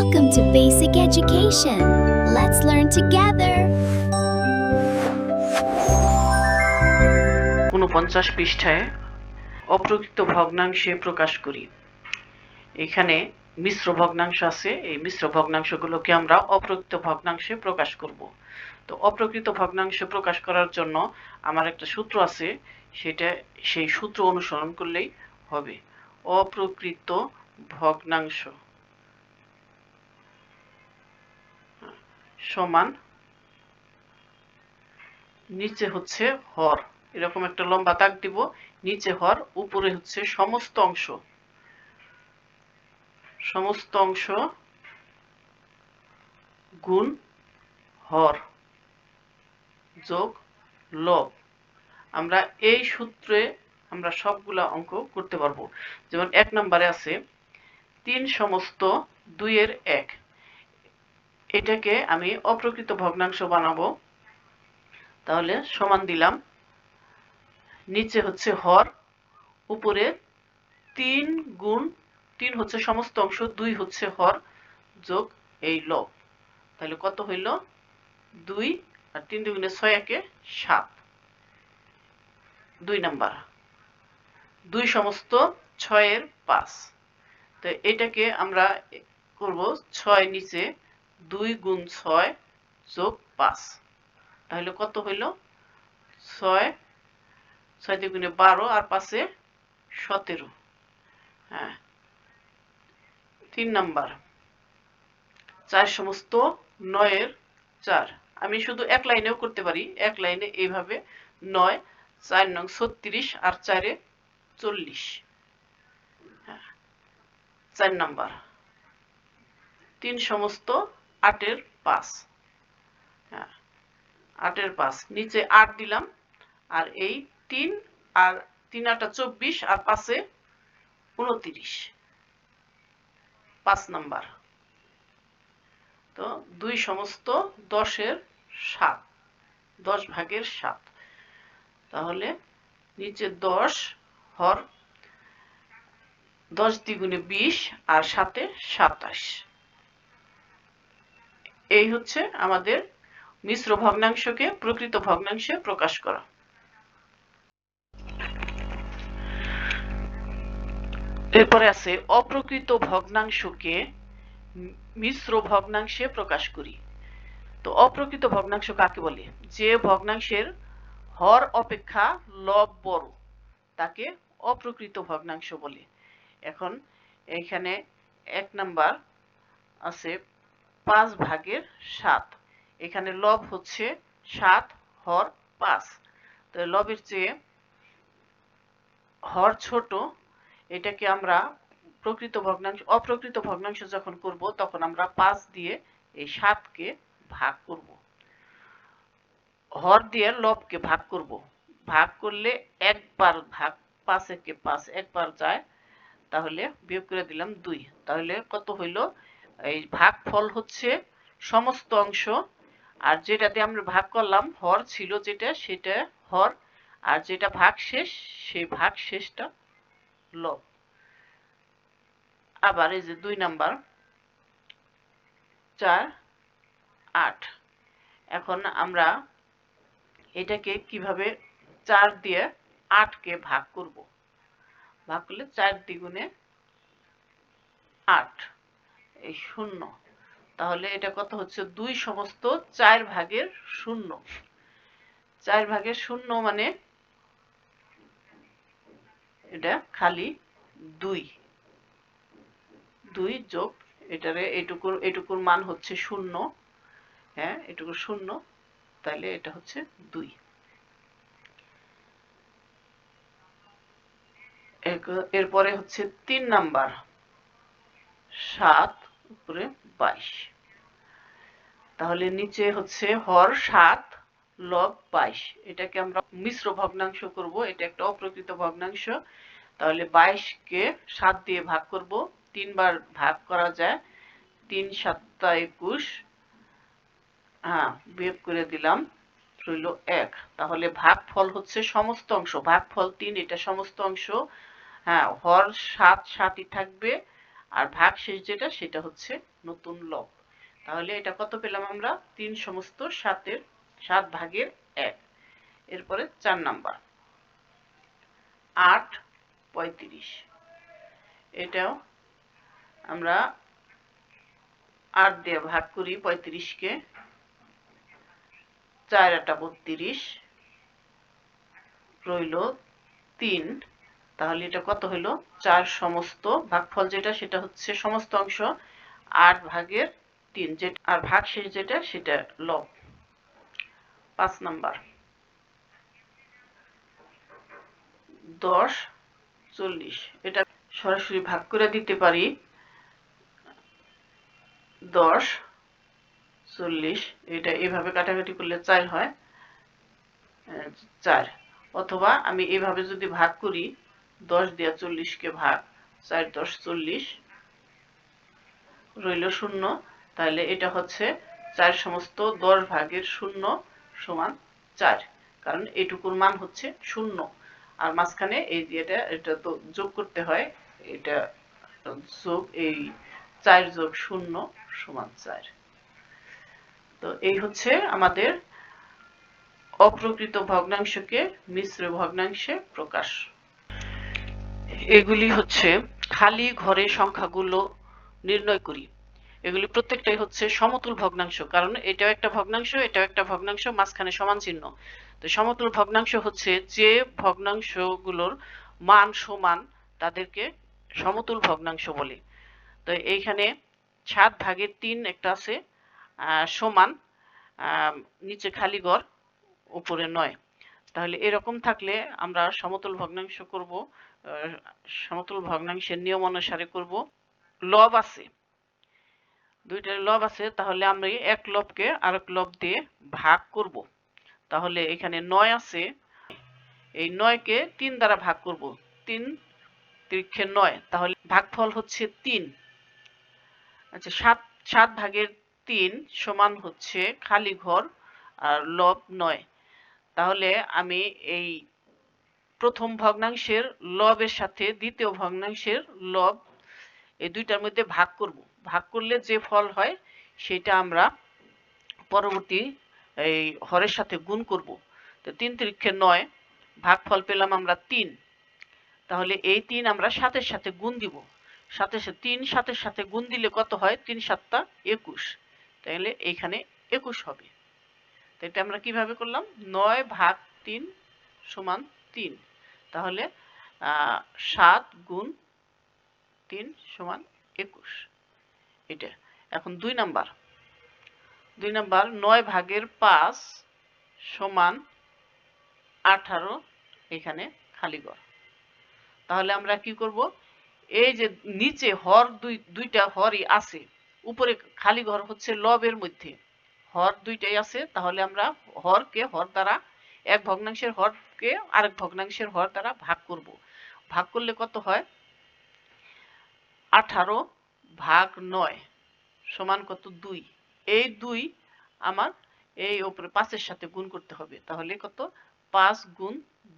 Welcome to Basic Education. Let's learn together. 49 পৃষ্ঠায় অপ্রকৃত ভগ্নাংশে প্রকাশ করি। এখানে মিশ্র ভগ্নাংশ আছে, এই মিশ্র ভগ্নাংশগুলোকে আমরা অপ্রকৃত ভগ্নাংশে প্রকাশ করব। তো অপ্রকৃত ভগ্নাংশ প্রকাশ করার জন্য আমার একটা সূত্র আছে, সেই সূত্র অনুসরণ করলেই হবে। অপ্রকৃত ভগ্নাংশ সমান নিচে হচ্ছে হর, এরকম একটা লম্বা দাগ দিব, নিচে হর, উপরে হচ্ছে সমস্ত অংশ গুণ হর যোগ লব। আমরা এই সূত্রে আমরা সবগুলা অঙ্ক করতে পারবো। যেমন 1 নম্বরে আছে 3 সমস্ত 2 এর 1, এটাকে আমি অপ্রকৃত ভগ্নাংশ বানাবো। তাহলে সমান দিলাম, নিচে হচ্ছে হর, উপরে 3 গুণ 3 হচ্ছে সমস্ত অংশ, 2 হচ্ছে হর যোগ এই লব। তাহলে কত হইল? 2 আর 3 দুগুণে 6 একে 7। 2 নাম্বার 2 সমস্ত 6 এর 5। তো এটাকে আমরা করব 6 নিচে 2 গুণ 6 যোগ 5। তাহলে কত হইল? 6 6 দুগুণে 12 আর 5 এ 17। হ্যাঁ। 3 নাম্বার 4 সমস্ত 9 এর 4। আমি শুধু এক লাইনেও করতে পারি, এক লাইনে এইভাবে 9 4 নং 36 আর 4 এ 40। 4 নাম্বার 3 সমস্ত 8 এর 5। হ্যাঁ, 8 এর 5 নিচে 8 দিলাম, আর এই 3 আর 3 8 24 আর 5 এ 29। 5 নাম্বার তো 2 সমস্ত 10 এর 7, 10 ভাগের 7। তাহলে নিচে 10 হর 10 দ্বিগুণে 20 আর 7 এ 27। এই হচ্ছে আমাদের মিশ্র ভগ্নাংশকে প্রকৃত ভগ্নাংশে প্রকাশ করা। এরপরে আছে অপ্রকৃত ভগ্নাংশকে মিশ্র ভগ্নাংশে প্রকাশ করি। তো অপ্রকৃত ভগ্নাংশ কাকে বলে? যে ভগ্নাংশের হর অপেক্ষা লব বড় তাকে অপ্রকৃত ভগ্নাংশ বলে। এখন এখানে 1 নাম্বার আছে 5 ভাগের 7। এখানে লব হচ্ছে 7, হর 5। তো লবের চেয়ে হর ছোট, এটাকে আমরা অপ্রকৃত ভগ্নাংশ যখন করব তখন আমরা 5 দিয়ে এই 7 কে ভাগ করব। হর দিয়ে লবকে ভাগ করব। ভাগ করলে একবার ভাগ, 5 একে 5 একবার যায়, তাহলে বিয়োগ করে দিলাম 2। তাহলে কত হইল? এই ভাগফল হচ্ছে সমস্ত অংশ, আর যেটা দিয়ে আমরা ভাগ করলাম হর ছিল যেটা, সেটা হর, আর যেটা ভাগ শেষ সেই ভাগ শেষটা লব। আবার এই যে 2 নাম্বার 4 8। এখন আমরা এটাকে কিভাবে 4 দিয়ে 8 কে ভাগ করব? ভাগ করলে 4 দ্বিগুণে 8, এই 0। তাহলে এটা কত হচ্ছে? 2 সমস্ত 4 ভাগের 0। 4 ভাগের 0 মানে এটা খালি 2। 2 যোগ এটারে এটুকুর মান হচ্ছে 0। হ্যাঁ, এটুকু 0, তাহলে এটা হচ্ছে 2। এরপরে হচ্ছে 3 নাম্বার 7 উপরে 22। তাহলে নিচে হচ্ছে হর 7, লব 22। এটাকে আমরা মিশ্র ভগ্নাংশ করব, এটা একটা অপ্রকৃত ভগ্নাংশ। তাহলে 22 কে 7 দিয়ে ভাগ করব, 3 বার ভাগ করা যায়, 3 7 21। হ্যাঁ, বিয়োগ করে দিলাম, রইল 1। তাহলে ভাগফল হচ্ছে সমস্ত অংশ, ভাগফল 3, এটা সমস্ত অংশ। হ্যাঁ, হর 7 7ই থাকবে, আর ভাগশেষ যেটা সেটা হচ্ছে নতুন লব। তাহলে এটা কত পেলাম আমরা? 3 সমস্ত 7 ভাগের 1। এরপরে 4 নাম্বার 8/35। এটাও আমরা 8 দিয়ে ভাগ করি 35-কে, 4×8 = 32, রইল 3। তাহলে এটা কত হলো? 4 সমস্ত, ভাগফল যেটা সেটা হচ্ছে সমস্ত অংশ 8 ভাগের 3, যেটা আর ভাগশেষ যেটা সেটা লব। 5 নাম্বার 10/40। এটা সরাসরি ভাগ করে দিতে পারি। 10/40 এটা এভাবে কাটাকাটি করলে 4 হয়, 4। অথবা আমি এভাবে যদি ভাগ করি, 10 দিয়ে 40-কে ভাগ, 4×10 = 40, রইল 0। তাহলে এটা হচ্ছে 4 সমস্ত 10 ভাগের 0 সমান 4, কারণ এটুকুর মান হচ্ছে 0। আর মাঝখানে এই যে এটা তো যোগ করতে হয়, এটা যোগ, এই 4 + 0 = 4। তো এই হচ্ছে আমাদের অপ্রকৃত ভগ্নাংশকে মিশ্র ভগ্নাংশে প্রকাশ। এগুলি হচ্ছে খালি ঘরে সংখ্যাগুলো নির্ণয় করি। এগুলি প্রত্যেকটাই হচ্ছে সমতুল ভগ্নাংশ, কারণ এটাও একটা ভগ্নাংশ, এটাও একটা ভগ্নাংশ, মাঝখানে সমান চিহ্ন। তো সমতুল ভগ্নাংশ হচ্ছে যে ভগ্নাংশগুলোর মান সমান তাদেরকে সমতুল ভগ্নাংশ বলে। তো এইখানে 7 ভাগের 3 একটা আছে, সমান, নিচে খালি ঘর, উপরে 9। তাহলে এরকম থাকলে আমরা সমতুল ভগ্নাংশ করব, সমতুল ভগ্নাংশের নিয়ম অনুসারে করব। লব আছে, দুইটা লব আছে, তাহলে আমরা এক লবকে আরেক লব দিয়ে ভাগ করব। তাহলে এখানে 9 আছে, এই 9-কে 3 দ্বারা ভাগ করব, 3×3 = 9, তাহলে ভাগফল হচ্ছে 3। আচ্ছা, 7 ভাগের 3 সমান হচ্ছে খালি ঘর আর লব 9। তাহলে আমি এই প্রথম ভগ্নাংশের লবের সাথে দ্বিতীয় ভগ্নাংশের লব, এই দুইটার মধ্যে ভাগ করব। ভাগ করলে যে ফল হয় সেটা আমরা পরবর্তী এই হরের সাথে গুণ করব। তো 3×3 = 9, ভাগফল পেলাম আমরা 3। তাহলে এই 3 আমরা 7-এর সাথে গুণ দিব। 7-এর সাথে গুণ দিলে কত হয়? 3×7 = 21। তাহলে এইখানে 21 হবে। তো এটা আমরা কিভাবে করলাম? 9/3 = 3। তাহলে 7 × 3 = 21। এটা। এখন 2 নাম্বার 9 ভাগের 5 = 18, এখানে খালি ঘর। তাহলে আমরা কি করব? এই যে নিচে হর দুইটা হরই আছে, উপরে খালি ঘর হচ্ছে লবের মধ্যে, হর দুইটাই আছে। তাহলে আমরা হরকে হর দ্বারা, এক ভগ্নাংশের হরকে আরেক ভগ্নাংশের হর দ্বারা ভাগ করব। ভাগ করলে কত হয়? 18/9 সমান কত? 2। এই 2 আমার এই উপরে 5-এর সাথে গুণ করতে হবে। তাহলে কত? 5 ×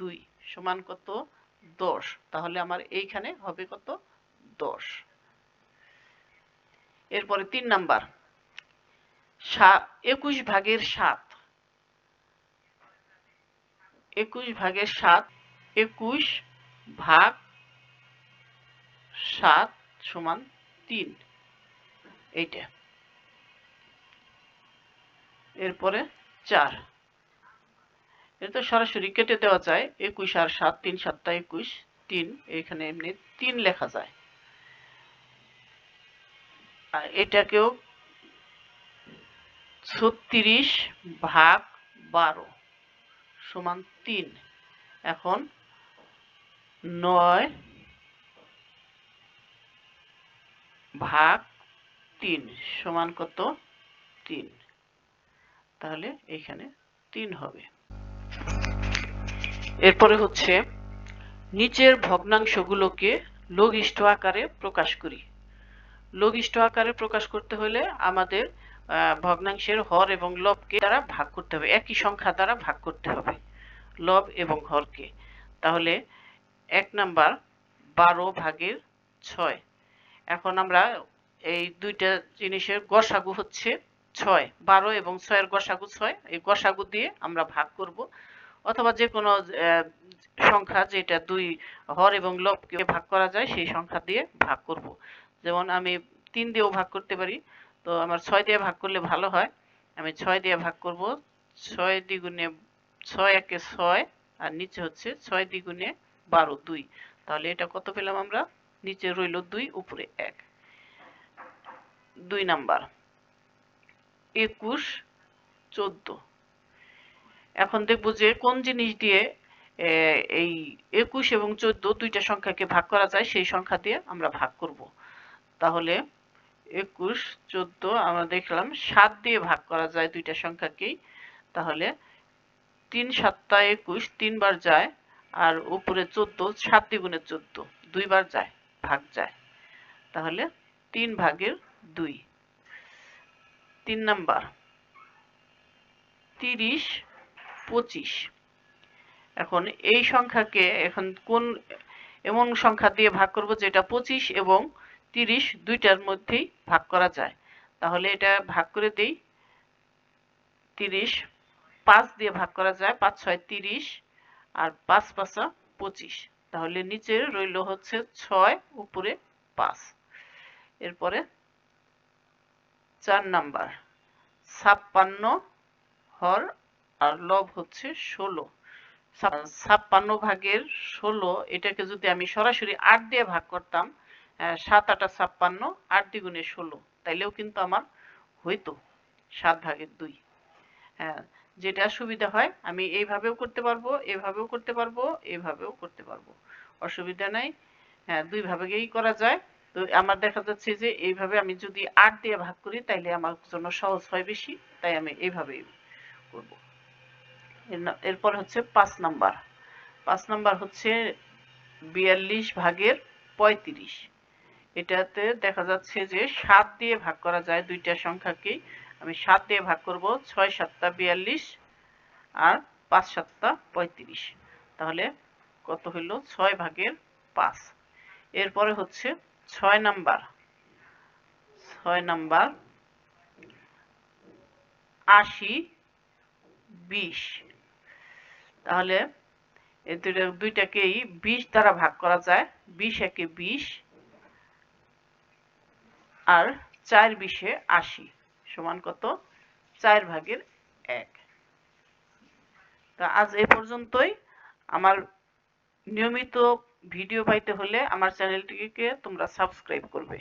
2 সমান কত? 10। তাহলে আমার এইখানে হবে কত? 10। এরপরে 3 নাম্বার 21 ভাগের 7। 21 ভাগের 7, 21 ভাগ 7 = 3। এইটা। এরপরে 4। এটা তো সরাসরি কেটে দেওয়া যায়। 21 আর 7, 3×7 = 21, 3, এখানে এমনি 3 লেখা যায়। আর এটাকেও 36 ভাগ 12 সমান 3। এখন 9 ভাগ 3 সমান কত? 3। তাহলে এখানে 3 হবে। এরপরে হচ্ছে নিচের ভগ্নাংশগুলোকে লঘিষ্ঠ আকারে প্রকাশ করি। লঘিষ্ঠ আকারে প্রকাশ করতে হলে আমাদের ভগ্নাংশের হর এবং লবকে দ্বারা ভাগ করতে হবে, একই সংখ্যা দ্বারা ভাগ করতে হবে লব এবং হরকে। তাহলে 1 নাম্বার 12/6। এখন আমরা এই দুইটা জিনিসের গসাগু হচ্ছে 6, 12 এবং 6 এর গসাগু 6, এই গসাগু দিয়ে আমরা ভাগ করব, অথবা যে কোনো সংখ্যা যেটা দুই হর এবং লবকে ভাগ করা যায় সেই সংখ্যা দিয়ে ভাগ করব। যেমন আমি 3 দিয়েও ভাগ করতে পারি, তো আমার 6 দিয়ে ভাগ করলে ভালো হয়। আমি 6 দিয়ে ভাগ করব। 6 দ্বিগুণে 6 একে 6 আর নিচে হচ্ছে 6 দ্বিগুণে 12, 2। তাহলে এটা কত পেলাম আমরা? নিচে রইল 2, উপরে 1। 2 নাম্বার 21, 14। এখন দেখব যে কোন জিনিস দিয়ে এই 21 এবং 14 দুইটা সংখ্যাকে ভাগ করা যায় সেই সংখ্যা দিয়ে আমরা ভাগ করব। তাহলে 21, 14 আমরা দেখলাম 7 দিয়ে ভাগ করা যায় দুইটা সংখ্যাকেই। তাহলে 3 7 21, 3 বার যায়, আর উপরে 14, 7 দ্বিগুণে 14, 2 বার যায়, ভাগ যায়। তাহলে 3 ভাগের 2। 3 নাম্বার 30, 25। এখন এই সংখ্যাকে এখন কোন এমন সংখ্যা দিয়ে ভাগ করব যেটা 25 এবং 30 দুইটার মধ্যেই ভাগ করা যায়। তাহলে এটা ভাগ করে দেই। 30 5 দিয়ে ভাগ করা যায়, 5 6 30 আর 5 5 25। তাহলে নিচে রইল হচ্ছে 6, উপরে 5। এরপরে 4 নাম্বার 56 হর আর লব হচ্ছে 16। 56 ভাগের 16, এটাকে যদি আমি সরাসরি 8 দিয়ে ভাগ করতাম, 7 8 56, 8 দ্বিগুণে 16, তাইলেও কিন্তু আমার হইতো 7 ভাগের 2। হ্যাঁ, যেটা সুবিধা হয় আমি এইভাবেও করতে পারবো, এভাবেও করতে পারবো, এভাবেও করতে পারবো, অসুবিধা নাই। হ্যাঁ, দুই ভাবেই করা যায়। তো আমার দেখা যাচ্ছে যে এইভাবে আমি যদি 8 দিয়ে ভাগ করি তাইলে আমার জন্য সহজ হয় বেশি, তাই আমি এইভাবেই করব। এরপর হচ্ছে 5 নাম্বার। 5 নাম্বার হচ্ছে 42 ভাগের 35। এটাতে দেখা যাচ্ছে যে 7 দিয়ে ভাগ করা যায় দুইটা সংখ্যাকেই। আমি 7 দিয়ে ভাগ করব, 6 7 42 আর 5 7 35। তাহলে কত হইল? 6 ভাগের 5। এরপরে হচ্ছে 6 নাম্বার 80, 20। তাহলে এই দুইটাকেই 20 দ্বারা ভাগ করা যায়। 20 একে 20 আর 4 20 80 সমান কত? 4 ভাগের 1। তা আজ এই পর্যন্তই। আমার নিয়মিত ভিডিও পাইতে হলে আমার চ্যানেলটিকে তোমরা সাবস্ক্রাইব করবে।